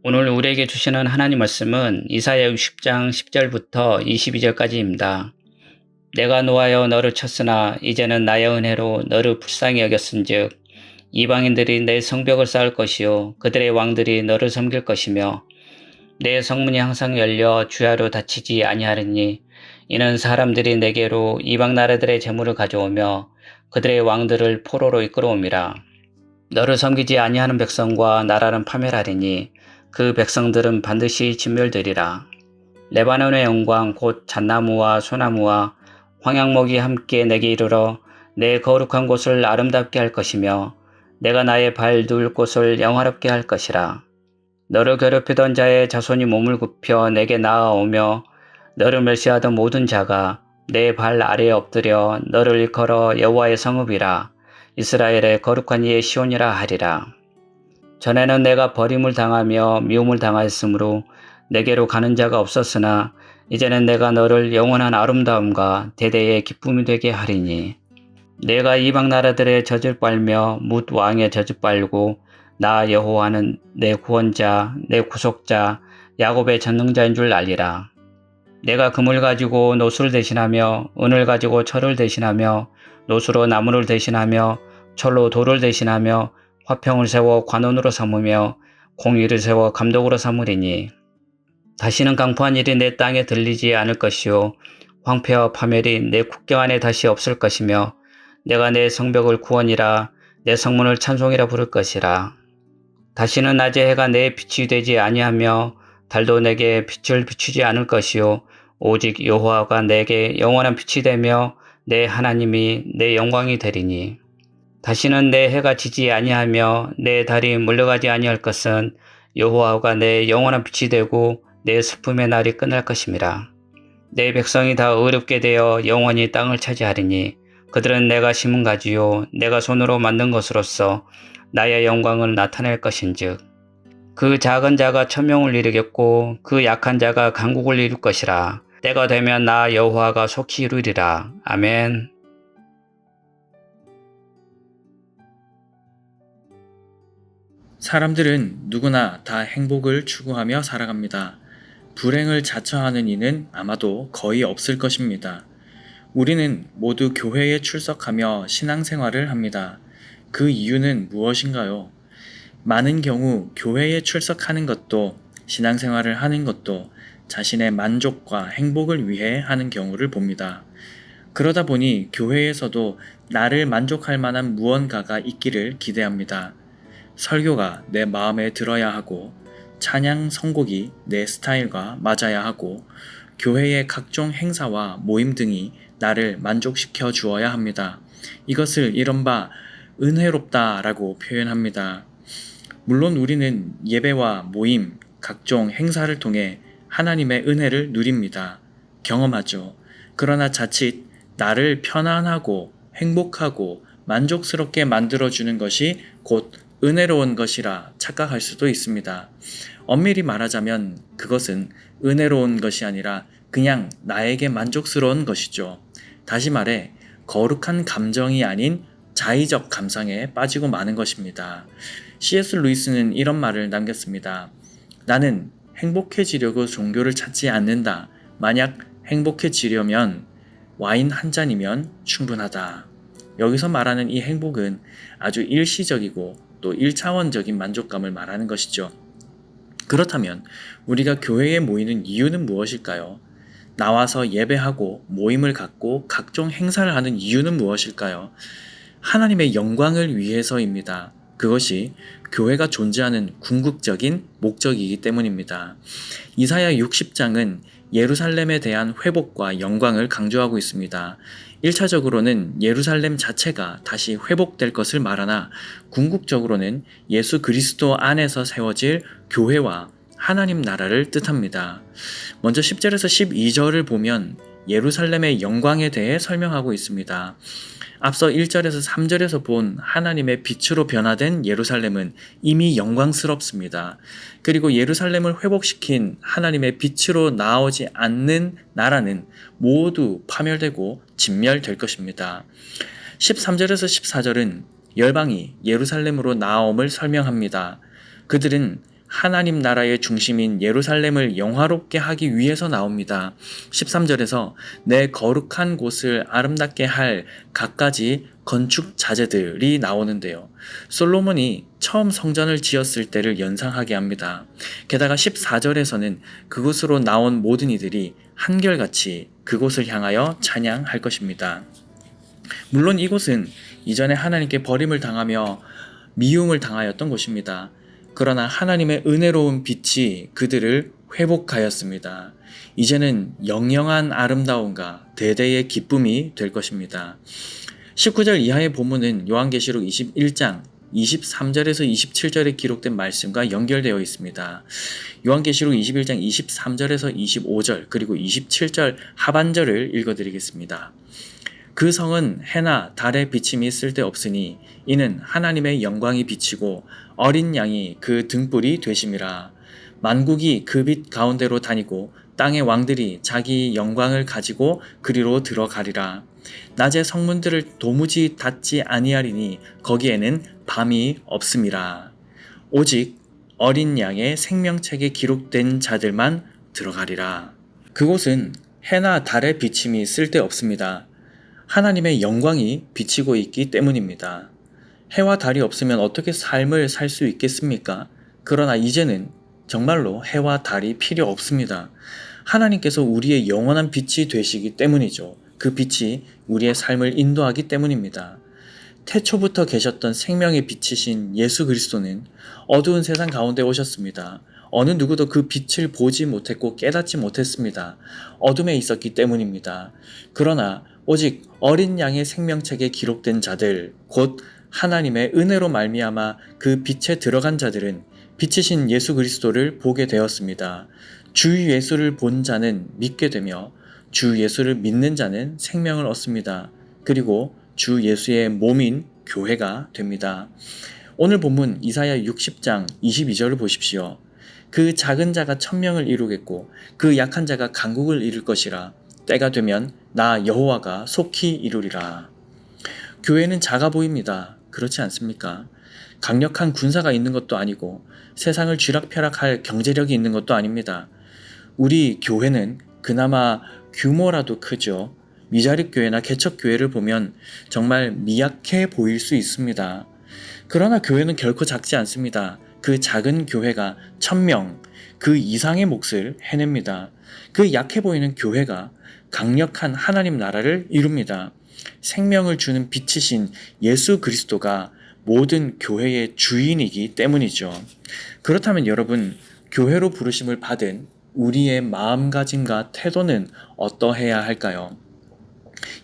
오늘 우리에게 주시는 하나님 말씀은 이사야 60장 10절부터 22절까지입니다. 내가 노하여 너를 쳤으나 이제는 나의 은혜로 너를 불쌍히 여겼은즉 이방인들이 내 성벽을 쌓을 것이요 그들의 왕들이 너를 섬길 것이며 내 성문이 항상 열려 주야로 닫히지 아니하리니 이는 사람들이 내게로 이방 나라들의 재물을 가져오며 그들의 왕들을 포로로 이끌어옴이라. 너를 섬기지 아니하는 백성과 나라는 파멸하리니 그 백성들은 반드시 진멸되리라. 레바논의 영광 곧 잣나무와 소나무와 황양목이 함께 내게 이르러 내 거룩한 곳을 아름답게 할 것이며 내가 나의 발 누울 곳을 영화롭게 할 것이라. 너를 괴롭히던 자의 자손이 몸을 굽혀 내게 나아오며 너를 멸시하던 모든 자가 내 발 아래에 엎드려 너를 일컬어 여호와의 성읍이라 이스라엘의 거룩한 이의 시온이라 하리라. 전에는 내가 버림을 당하며 미움을 당하였으므로 내게로 가는 자가 없었으나 이제는 내가 너를 영원한 아름다움과 대대의 기쁨이 되게 하리니 내가 이방 나라들의 젖을 빨며 뭇 왕의 젖을 빨고 나 여호와는 내 구원자 내 구속자 야곱의 전능자인 줄 알리라. 내가 금을 가지고 노수를 대신하며 은을 가지고 철을 대신하며 노수로 나무를 대신하며 철로 돌을 대신하며 화평을 세워 관원으로 삼으며 공의를 세워 감독으로 삼으리니 다시는 강포한 일이 내 땅에 들리지 않을 것이요 황폐와 파멸이 내 국경 안에 다시 없을 것이며 내가 내 성벽을 구원이라 내 성문을 찬송이라 부를 것이라. 다시는 낮에 해가 내 빛이 되지 아니하며 달도 내게 빛을 비추지 않을 것이요 오직 여호와가 내게 영원한 빛이 되며 내 하나님이 내 영광이 되리니 다시는 내 해가 지지 아니하며 내 달이 물러가지 아니할 것은 여호와가 내 영원한 빛이 되고 내 슬픔의 날이 끝날 것임이라. 내 백성이 다 의롭게 되어 영원히 땅을 차지하리니 그들은 내가 심은 가지요 내가 손으로 만든 것으로서 나의 영광을 나타낼 것인즉 그 작은 자가 천명을 이루겠고 그 약한 자가 강국을 이룰 것이라. 때가 되면 나 여호와가 속히 이루리라. 아멘. 사람들은 누구나 다 행복을 추구하며 살아갑니다. 불행을 자처하는 이는 아마도 거의 없을 것입니다. 우리는 모두 교회에 출석하며 신앙생활을 합니다. 그 이유는 무엇인가요? 많은 경우 교회에 출석하는 것도 신앙생활을 하는 것도 자신의 만족과 행복을 위해 하는 경우를 봅니다. 그러다 보니 교회에서도 나를 만족할 만한 무언가가 있기를 기대합니다. 설교가 내 마음에 들어야 하고 찬양 선곡이 내 스타일과 맞아야 하고 교회의 각종 행사와 모임 등이 나를 만족시켜 주어야 합니다. 이것을 이른바 은혜롭다라고 표현합니다. 물론 우리는 예배와 모임, 각종 행사를 통해 하나님의 은혜를 누립니다. 경험하죠. 그러나 자칫 나를 편안하고 행복하고 만족스럽게 만들어주는 것이 곧 은혜로운 것이라 착각할 수도 있습니다. 엄밀히 말하자면 그것은 은혜로운 것이 아니라 그냥 나에게 만족스러운 것이죠. 다시 말해 거룩한 감정이 아닌 자의적 감상에 빠지고 마는 것입니다. C.S. 루이스는 이런 말을 남겼습니다. 나는 행복해지려고 종교를 찾지 않는다. 만약 행복해지려면 와인 한 잔이면 충분하다. 여기서 말하는 이 행복은 아주 일시적이고 또 1차원적인 만족감을 말하는 것이죠. 그렇다면 우리가 교회에 모이는 이유는 무엇일까요? 나와서 예배하고 모임을 갖고 각종 행사를 하는 이유는 무엇일까요? 하나님의 영광을 위해서입니다. 그것이 교회가 존재하는 궁극적인 목적이기 때문입니다. 이사야 60장은 예루살렘에 대한 회복과 영광을 강조하고 있습니다. 1차적으로는 예루살렘 자체가 다시 회복될 것을 말하나 궁극적으로는 예수 그리스도 안에서 세워질 교회와 하나님 나라를 뜻합니다. 먼저 10절에서 12절을 보면 예루살렘의 영광에 대해 설명하고 있습니다. 앞서 1절에서 3절에서 본 하나님의 빛으로 변화된 예루살렘은 이미 영광스럽습니다. 그리고 예루살렘을 회복시킨 하나님의 빛으로 나오지 않는 나라는 모두 파멸되고 진멸될 것입니다. 13절에서 14절은 열방이 예루살렘으로 나옴을 설명합니다. 그들은 하나님 나라의 중심인 예루살렘을 영화롭게 하기 위해서 나옵니다. 13절에서 내 거룩한 곳을 아름답게 할 갖가지 건축 자재들이 나오는데요. 솔로몬이 처음 성전을 지었을 때를 연상하게 합니다. 게다가 14절에서는 그곳으로 나온 모든 이들이 한결같이 그곳을 향하여 찬양할 것입니다. 물론 이곳은 이전에 하나님께 버림을 당하며 미움을 당하였던 곳입니다. 그러나 하나님의 은혜로운 빛이 그들을 회복하였습니다. 이제는 영영한 아름다움과 대대의 기쁨이 될 것입니다. 19절 이하의 본문은 요한계시록 21장 23절에서 27절에 기록된 말씀과 연결되어 있습니다. 요한계시록 21장 23절에서 25절 그리고 27절 하반절을 읽어드리겠습니다. 그 성은 해나 달의 비침이 쓸데없으니 이는 하나님의 영광이 비치고 어린 양이 그 등불이 되심이라. 만국이 그 빛 가운데로 다니고 땅의 왕들이 자기 영광을 가지고 그리로 들어가리라. 낮에 성문들을 도무지 닫지 아니하리니 거기에는 밤이 없음이라. 오직 어린 양의 생명책에 기록된 자들만 들어가리라. 그곳은 해나 달의 비침이 쓸데없습니다. 하나님의 영광이 비치고 있기 때문입니다. 해와 달이 없으면 어떻게 삶을 살 수 있겠습니까? 그러나 이제는 정말로 해와 달이 필요 없습니다. 하나님께서 우리의 영원한 빛이 되시기 때문이죠. 그 빛이 우리의 삶을 인도하기 때문입니다. 태초부터 계셨던 생명의 빛이신 예수 그리스도는 어두운 세상 가운데 오셨습니다. 어느 누구도 그 빛을 보지 못했고 깨닫지 못했습니다. 어둠에 있었기 때문입니다. 그러나 오직 어린 양의 생명책에 기록된 자들, 곧 하나님의 은혜로 말미암아 그 빛에 들어간 자들은 빛이신 예수 그리스도를 보게 되었습니다. 주 예수를 본 자는 믿게 되며 주 예수를 믿는 자는 생명을 얻습니다. 그리고 주 예수의 몸인 교회가 됩니다. 오늘 본문 이사야 60장 22절을 보십시오. 그 작은 자가 천명을 이루겠고 그 약한 자가 강국을 이룰 것이라. 때가 되면 나 여호와가 속히 이루리라. 교회는 작아 보입니다. 그렇지 않습니까? 강력한 군사가 있는 것도 아니고 세상을 쥐락펴락할 경제력이 있는 것도 아닙니다. 우리 교회는 그나마 규모라도 크죠. 미자립교회나 개척교회를 보면 정말 미약해 보일 수 있습니다. 그러나 교회는 결코 작지 않습니다. 그 작은 교회가 1000명, 그 이상의 몫을 해냅니다. 그 약해 보이는 교회가 강력한 하나님 나라를 이룹니다. 생명을 주는 빛이신 예수 그리스도가 모든 교회의 주인이기 때문이죠. 그렇다면 여러분, 교회로 부르심을 받은 우리의 마음가짐과 태도는 어떠해야 할까요?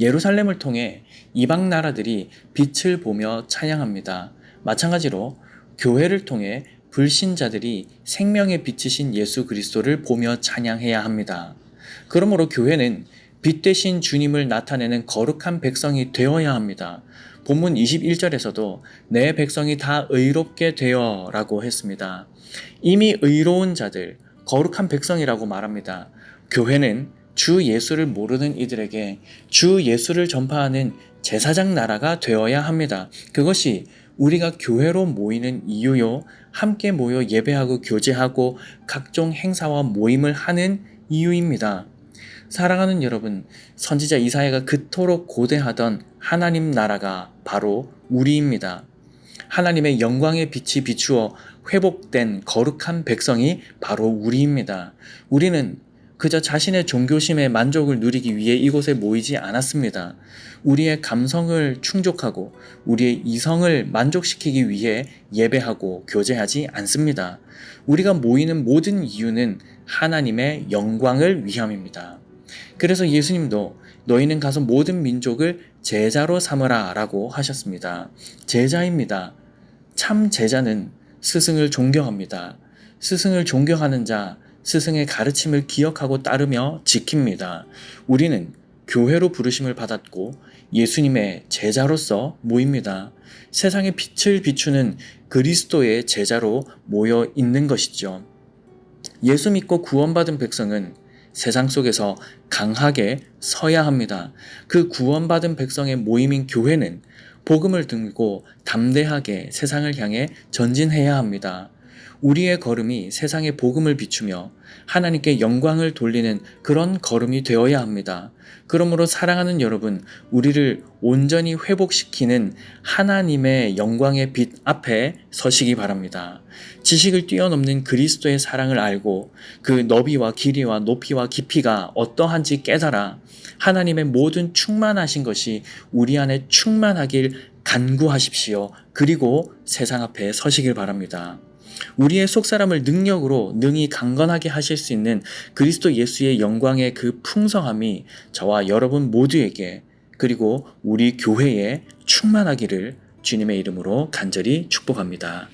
예루살렘을 통해 이방 나라들이 빛을 보며 찬양합니다. 마찬가지로 교회를 통해 불신자들이 생명의 빛이신 예수 그리스도를 보며 찬양해야 합니다. 그러므로 교회는 빛 대신 주님을 나타내는 거룩한 백성이 되어야 합니다. 본문 21절에서도 내 백성이 다 의롭게 되어 라고 했습니다. 이미 의로운 자들, 거룩한 백성이라고 말합니다. 교회는 주 예수를 모르는 이들에게 주 예수를 전파하는 제사장 나라가 되어야 합니다. 그것이 우리가 교회로 모이는 이유요, 함께 모여 예배하고 교제하고 각종 행사와 모임을 하는 이유입니다. 사랑하는 여러분, 선지자 이사야가 그토록 고대하던 하나님 나라가 바로 우리입니다. 하나님의 영광의 빛이 비추어 회복된 거룩한 백성이 바로 우리입니다. 우리는 그저 자신의 종교심의 만족을 누리기 위해 이곳에 모이지 않았습니다. 우리의 감성을 충족하고 우리의 이성을 만족시키기 위해 예배하고 교제하지 않습니다. 우리가 모이는 모든 이유는 하나님의 영광을 위함입니다. 그래서 예수님도 너희는 가서 모든 민족을 제자로 삼으라 라고 하셨습니다. 제자입니다. 참 제자는 스승을 존경합니다. 스승을 존경하는 자, 스승의 가르침을 기억하고 따르며 지킵니다. 우리는 교회로 부르심을 받았고 예수님의 제자로서 모입니다. 세상의 빛을 비추는 그리스도의 제자로 모여 있는 것이죠. 예수 믿고 구원받은 백성은 세상 속에서 강하게 서야 합니다. 그 구원받은 백성의 모임인 교회는 복음을 들고 담대하게 세상을 향해 전진해야 합니다. 우리의 걸음이 세상의 복음을 비추며 하나님께 영광을 돌리는 그런 걸음이 되어야 합니다. 그러므로 사랑하는 여러분, 우리를 온전히 회복시키는 하나님의 영광의 빛 앞에 서시기 바랍니다. 지식을 뛰어넘는 그리스도의 사랑을 알고 그 너비와 길이와 높이와 깊이가 어떠한지 깨달아 하나님의 모든 충만하신 것이 우리 안에 충만하길 간구하십시오. 그리고 세상 앞에 서시길 바랍니다. 우리의 속사람을 능력으로 능히 강건하게 하실 수 있는 그리스도 예수의 영광의 그 풍성함이 저와 여러분 모두에게 그리고 우리 교회에 충만하기를 주님의 이름으로 간절히 축복합니다.